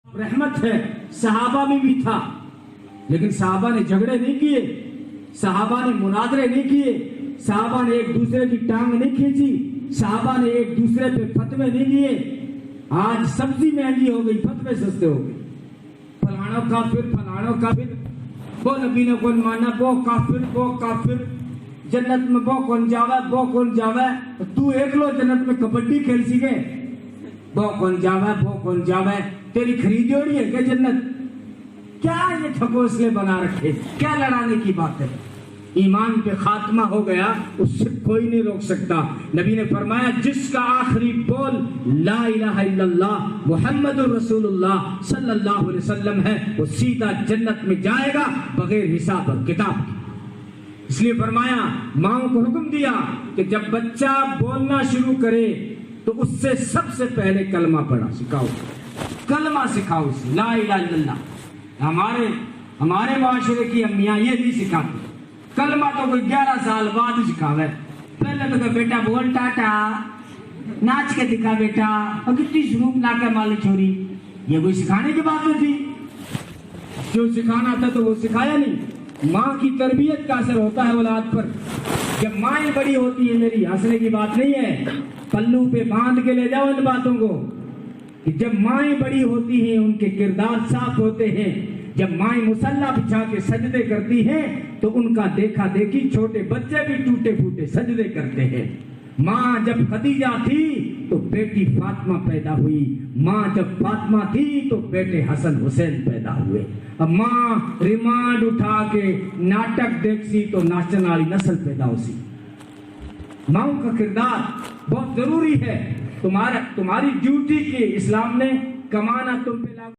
रहमत है। सहाबा में भी था, लेकिन सहाबा ने झगड़े नहीं किए, सहाबा ने मुनाजरे नहीं किए, सहाबा ने एक दूसरे की टांग नहीं खींची, सहाबा ने एक दूसरे पे फतवे नहीं लिए। आज सब्जी महंगी हो गई, फतवे सस्ते हो गए। फलानो काफिर, वो नबी ने कौन माना, वो काफिर, जन्नत में वो कौन जावे, तो तू एक लो जन्नत में कबड्डी खेल सीखे, वो कौन जावे, तेरी खरीदी हो रही है क्या जन्नत? क्या ये ठकोसले बना रखे, क्या लड़ाने की बात है? ईमान पे खात्मा हो गया, उससे कोई नहीं रोक सकता। नबी ने फरमाया, जिसका आखिरी बोल ला इलाहा इल्लल्लाह मुहम्मदुर रसूलुल्लाह सल्लल्लाहु अलैहि वसल्लम है, वो सीधा जन्नत में जाएगा बगैर हिसाब और किताब के। इसलिए फरमाया, माओ को हुक्म दिया कि जब बच्चा बोलना शुरू करे तो उससे सबसे पहले कलमा पढ़ा सिखाओ, कलमा सिखाओ उसे, ला इलाहा इल्लल्लाह। हमारे माशरे की अम्मियां ये नहीं सिखाती, कलमा तो कोई 11 साल बाद सिखावे। पहले तो बेटा बोल टाटा, नाच के दिखा बेटा, और कितनी शुरूप ला के माली छोरी, ये कोई सिखाने की बात नहीं थी। जो सिखाना था तो वो सिखाया नहीं। माँ की तरबियत का असर होता है औलाद पर। जब माँ बड़ी होती है, मेरी हंसने की बात नहीं है, पल्लू पे बांध के ले जाओ इन बातों को, कि जब माएँ बड़ी होती हैं उनके किरदार साफ होते हैं। जब माएँ मुसल्ला बिछा के सजदे करती हैं तो उनका देखा देखी छोटे बच्चे भी टूटे फूटे सजदे करते हैं। माँ जब खदीजा थी तो बेटी फातिमा पैदा हुई, माँ जब फातिमा थी तो बेटे हसन हुसैन पैदा हुए। अब माँ रिमांड उठा के नाटक देखसी तो नाचन वाली नस्ल पैदा होसी। माँ का किरदार बहुत जरूरी है। तुम्हारी ड्यूटी की इस्लाम ने कमाना तुम पे लागू